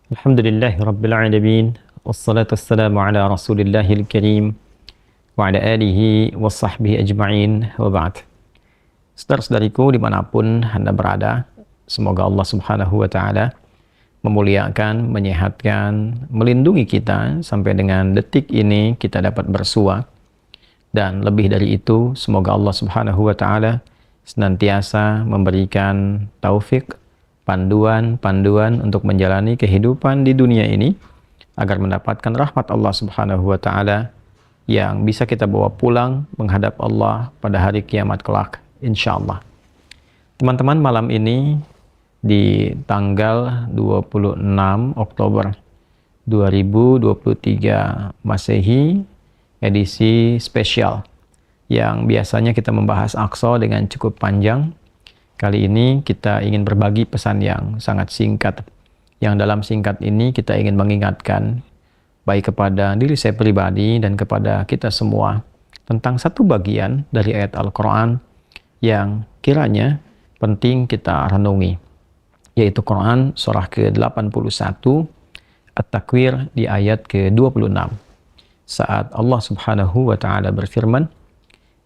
Alhamdulillahi Rabbil Alamin. Wassalatu wassalamu ala Rasulillahil Karim wa ala alihi wa sahbihi ajma'in wa ba'd. Saudara-saudariku dimanapun Anda berada, semoga Allah Subhanahu wa Ta'ala memuliakan, menyehatkan, melindungi kita sampai dengan detik ini kita dapat bersua. Dan lebih dari itu, semoga Allah Subhanahu wa Ta'ala senantiasa memberikan taufik, panduan untuk menjalani kehidupan di dunia ini agar mendapatkan rahmat Allah Subhanahu wa Ta'ala yang bisa kita bawa pulang menghadap Allah pada hari kiamat kelak, insyaallah. Teman-teman, malam ini di tanggal 26 Oktober 2023 Masehi, edisi spesial yang biasanya kita membahas Aqsa dengan cukup panjang. Kali ini kita ingin berbagi pesan yang sangat singkat. Yang dalam singkat ini kita ingin mengingatkan baik kepada diri saya pribadi dan kepada kita semua tentang satu bagian dari ayat Al-Quran yang kiranya penting kita renungi, yaitu Quran surah ke-81 At-Takwir di ayat ke-26. Saat Allah Subhanahu wa Ta'ala berfirman,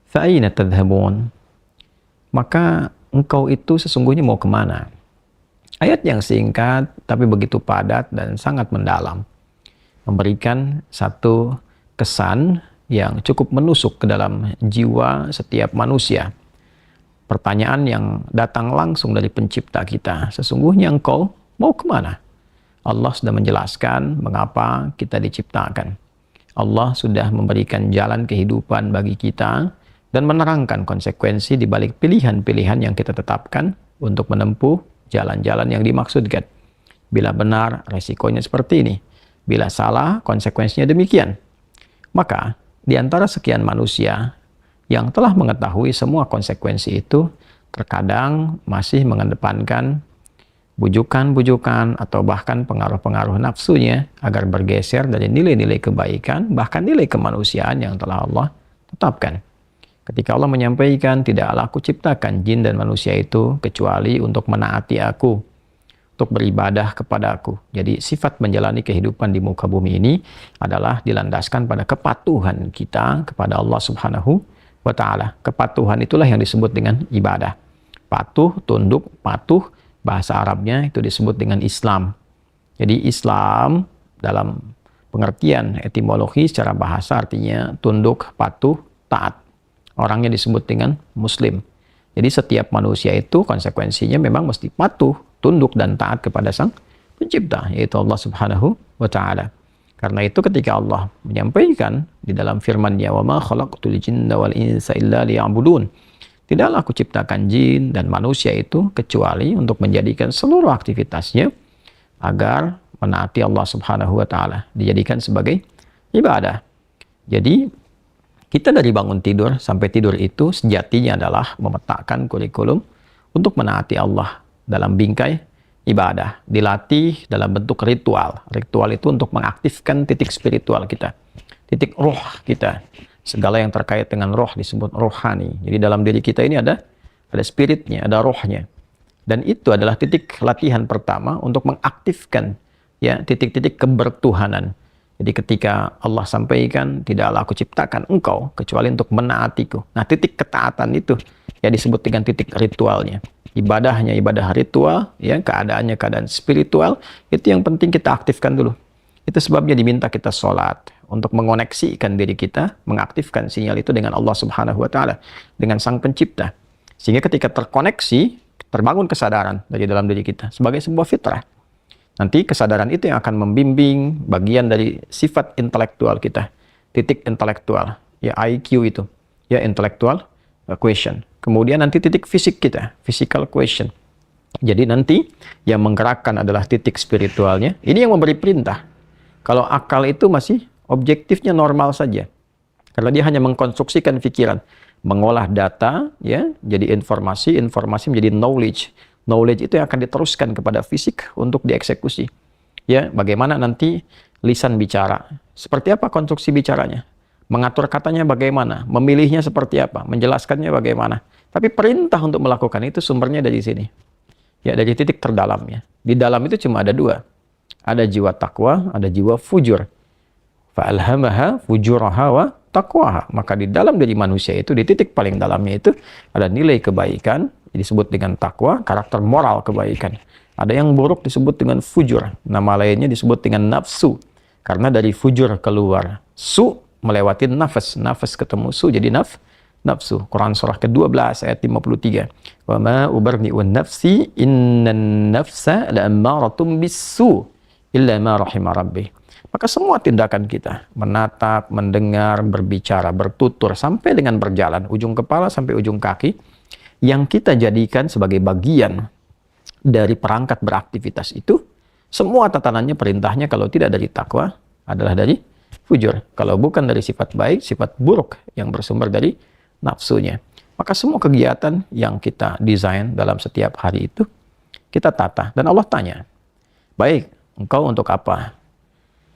"Fa'aina tadhhabun?" Maka engkau itu sesungguhnya mau kemana? Ayat yang singkat tapi begitu padat dan sangat mendalam, memberikan satu kesan yang cukup menusuk ke dalam jiwa setiap manusia. Pertanyaan yang datang langsung dari pencipta kita, sesungguhnya engkau mau kemana? Allah sudah menjelaskan mengapa kita diciptakan. Allah sudah memberikan jalan kehidupan bagi kita dan menerangkan konsekuensi di balik pilihan-pilihan yang kita tetapkan untuk menempuh jalan-jalan yang dimaksudkan. Bila benar, resikonya seperti ini. Bila salah, konsekuensinya demikian. Maka, di antara sekian manusia yang telah mengetahui semua konsekuensi itu, terkadang masih mengedepankan bujukan-bujukan atau bahkan pengaruh-pengaruh nafsunya agar bergeser dari nilai-nilai kebaikan, bahkan nilai kemanusiaan yang telah Allah tetapkan. Ketika Allah menyampaikan, tidaklah aku ciptakan jin dan manusia itu kecuali untuk menaati aku, untuk beribadah kepada aku. Jadi sifat menjalani kehidupan di muka bumi ini adalah dilandaskan pada kepatuhan kita kepada Allah Subhanahu wa Ta'ala. Kepatuhan itulah yang disebut dengan ibadah. Patuh, tunduk, patuh, bahasa Arabnya itu disebut dengan Islam. Jadi Islam dalam pengertian etimologi secara bahasa artinya tunduk, patuh, taat. Orangnya disebut dengan Muslim. Jadi setiap manusia itu konsekuensinya memang mesti patuh, tunduk, dan taat kepada Sang Pencipta, yaitu Allah Subhanahu wa Ta'ala. Karena itu ketika Allah menyampaikan di dalam firman-Nya, "Wa ma khalaqtul jinna wal insa illa liya'budun." Tidaklah aku ciptakan jin dan manusia itu kecuali untuk menjadikan seluruh aktivitasnya agar menaati Allah Subhanahu wa Ta'ala, dijadikan sebagai ibadah. Jadi kita dari bangun tidur sampai tidur itu sejatinya adalah memetakan kurikulum untuk menaati Allah dalam bingkai ibadah. Dilatih dalam bentuk ritual. Ritual itu untuk mengaktifkan titik spiritual kita, titik roh kita. Segala yang terkait dengan roh disebut rohani. Jadi dalam diri kita ini ada spiritnya, ada rohnya. Dan itu adalah titik latihan pertama untuk mengaktifkan ya titik-titik kebertuhanan. Jadi ketika Allah sampaikan, tidaklah aku ciptakan engkau kecuali untuk menaatiku. Nah, titik ketaatan itu ya disebut dengan titik ritualnya. Ibadahnya ibadah ritual, ya keadaannya keadaan spiritual, itu yang penting kita aktifkan dulu. Itu sebabnya diminta kita sholat untuk mengoneksikan diri kita, mengaktifkan sinyal itu dengan Allah Subhanahu wa Ta'ala, dengan Sang Pencipta. Sehingga ketika terkoneksi, terbangun kesadaran dari dalam diri kita sebagai sebuah fitrah. Nanti kesadaran itu yang akan membimbing bagian dari sifat intelektual kita, titik intelektual, ya IQ itu, ya intellectual question. Kemudian nanti titik fisik kita, physical question. Jadi nanti yang menggerakkan adalah titik spiritualnya. Ini yang memberi perintah. Kalau akal itu masih objektifnya normal saja. Kalau dia hanya mengkonstruksikan pikiran, mengolah data, ya, jadi informasi menjadi knowledge. Knowledge itu yang akan diteruskan kepada fisik untuk dieksekusi. Ya, bagaimana nanti lisan bicara? Seperti apa konstruksi bicaranya? Mengatur katanya bagaimana? Memilihnya seperti apa? Menjelaskannya bagaimana? Tapi perintah untuk melakukan itu sumbernya dari sini. Ya, dari titik terdalamnya. Di dalam itu cuma ada dua. Ada jiwa takwa, ada jiwa fujur. Fa'alhamaha fujuraha wa taqwaha. Maka di dalam diri manusia itu, di titik paling dalamnya itu, ada nilai kebaikan, disebut dengan takwa, karakter moral kebaikan. Ada yang buruk disebut dengan fujur. Nama lainnya disebut dengan nafsu. Karena dari fujur keluar su, melewati nafas. Nafas ketemu su, jadi nafsu. Quran surah ke-12 ayat 53. Wa ma ubarni'un nafsi innan nafsa la'ammaratum bisu illa ma rahima rabbi. Maka semua tindakan kita, menatap, mendengar, berbicara, bertutur, sampai dengan berjalan, ujung kepala sampai ujung kaki, yang kita jadikan sebagai bagian dari perangkat beraktivitas itu, semua tatanannya, perintahnya kalau tidak dari takwa, adalah dari fujur. Kalau bukan dari sifat baik, sifat buruk yang bersumber dari nafsunya. Maka semua kegiatan yang kita desain dalam setiap hari itu, kita tata. Dan Allah tanya, baik, engkau untuk apa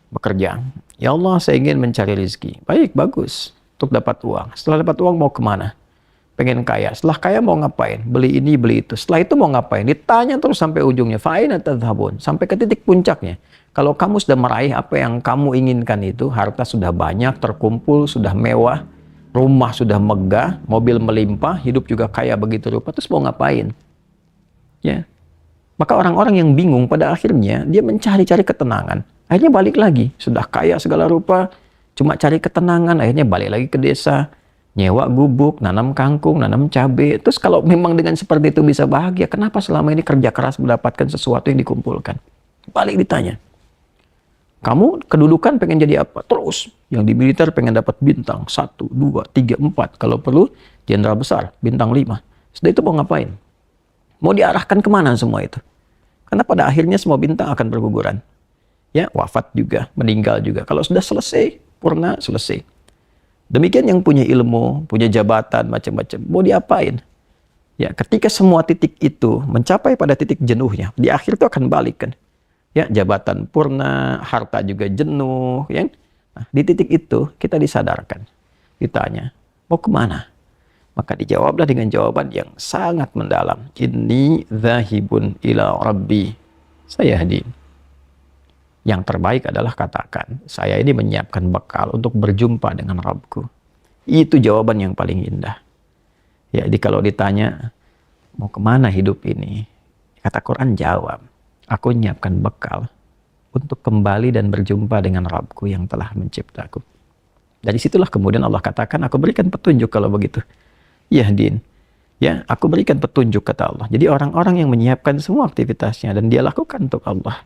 bekerja? Ya Allah, saya ingin mencari rezeki. Baik, bagus. Untuk dapat uang. Setelah dapat uang mau kemana? Pengen kaya. Setelah kaya mau ngapain? Beli ini, beli itu. Setelah itu mau ngapain? Ditanya terus sampai ujungnya. Fa'aina tadhhabun. Sampai ke titik puncaknya. Kalau kamu sudah meraih apa yang kamu inginkan itu, harta sudah banyak, terkumpul, sudah mewah, rumah sudah megah, mobil melimpah, hidup juga kaya begitu rupa, terus mau ngapain? Ya. Maka orang-orang yang bingung pada akhirnya, dia mencari-cari ketenangan. Akhirnya balik lagi. Sudah kaya segala rupa, cuma cari ketenangan, akhirnya balik lagi ke desa, nyewa gubuk, nanam kangkung, nanam cabai. Terus kalau memang dengan seperti itu bisa bahagia, kenapa selama ini kerja keras mendapatkan sesuatu yang dikumpulkan? Balik ditanya. Kamu kedudukan pengen jadi apa? Terus. Yang di militer pengen dapat bintang. 1, 2, 3, 4. Kalau perlu, jenderal besar. Bintang 5. Setelah itu mau ngapain? Mau diarahkan kemana semua itu? Karena pada akhirnya semua bintang akan berguguran. Ya, wafat juga, meninggal juga. Kalau sudah selesai, purna, selesai. Demikian yang punya ilmu, punya jabatan, macam-macam. Mau diapain? Ya, ketika semua titik itu mencapai pada titik jenuhnya, di akhir itu akan balik kan. Ya, jabatan purna, harta juga jenuh, ya. Nah, di titik itu kita disadarkan. Ditanya, mau kemana? Maka dijawablah dengan jawaban yang sangat mendalam. Inni dzahibun ila rabbi sayahdin. Yang terbaik adalah katakan, saya ini menyiapkan bekal untuk berjumpa dengan Rabbku. Itu jawaban yang paling indah. Ya, jadi kalau ditanya, mau kemana hidup ini? Kata Quran jawab, aku menyiapkan bekal untuk kembali dan berjumpa dengan Rabbku yang telah menciptaku. Dari situlah kemudian Allah katakan, aku berikan petunjuk kalau begitu. Yahdin. Ya, aku berikan petunjuk kata Allah. Jadi orang-orang yang menyiapkan semua aktivitasnya dan dia lakukan untuk Allah,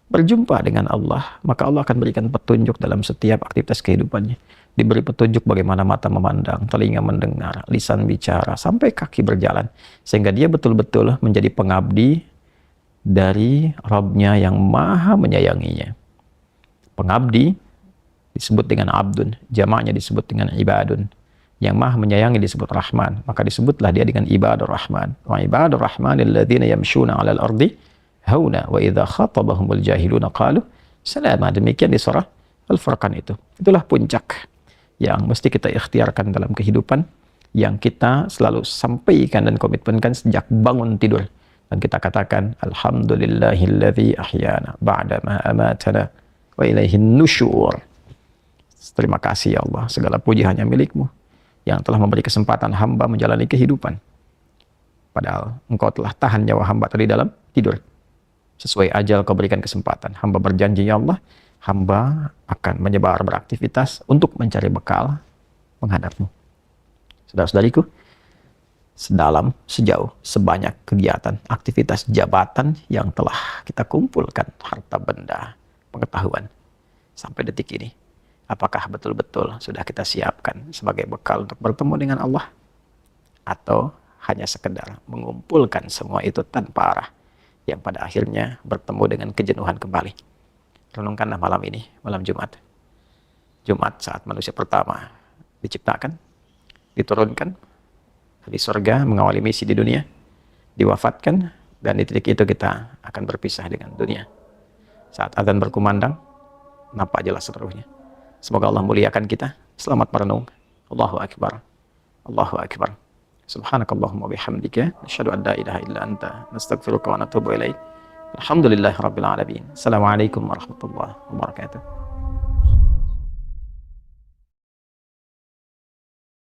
berjumpa dengan Allah, maka Allah akan berikan petunjuk dalam setiap aktivitas kehidupannya. Diberi petunjuk bagaimana mata memandang, telinga mendengar, lisan bicara, sampai kaki berjalan. Sehingga dia betul-betul menjadi pengabdi dari Rabb-Nya yang maha menyayanginya. Pengabdi disebut dengan abdun, jamaknya disebut dengan ibadun. Yang maha menyayangi disebut Rahman, maka disebutlah dia dengan ibadur Rahman. Wa ibadur Rahmanil ladzina yamshuna 'alal ardi hauna wa idza khatabahumul jahiluna qalu salama. Demikian di surah Al-Furqan itu. Itulah puncak yang mesti kita ikhtiarkan dalam kehidupan, yang kita selalu sampaikan dan komitmenkan sejak bangun tidur. Dan kita katakan alhamdulillahilladzi ahyana ba'da ma amatana wa ilaihin nusyur. Terima kasih ya Allah, segala puji hanya milik-Mu yang telah memberi kesempatan hamba menjalani kehidupan. Padahal Engkau telah tahan nyawa hamba tadi dalam tidur. Sesuai ajal Kau berikan kesempatan. Hamba berjanji ya Allah, hamba akan menyebar beraktivitas untuk mencari bekal menghadap-Mu. Saudara-saudariku, sedalam, sejauh, sebanyak kegiatan, aktivitas jabatan yang telah kita kumpulkan, harta benda, pengetahuan, sampai detik ini, apakah betul-betul sudah kita siapkan sebagai bekal untuk bertemu dengan Allah? Atau hanya sekedar mengumpulkan semua itu tanpa arah, yang pada akhirnya bertemu dengan kejenuhan kembali? Renungkanlah malam ini, malam Jumat. Jumat saat manusia pertama diciptakan, diturunkan di surga, mengawali misi di dunia, diwafatkan, dan di titik itu kita akan berpisah dengan dunia. Saat azan berkumandang, nampak jelas seluruhnya. Semoga Allah muliakan kita. Selamat merenung. Allahu Akbar. Allahu Akbar. Subhanakallahumma bihamdika, nasyhadu an la ilaha illa anta, nastaghfiruka wa natubu ilaik. Alhamdulillahirabbil alamin. Assalamualaikum warahmatullahi wabarakatuh.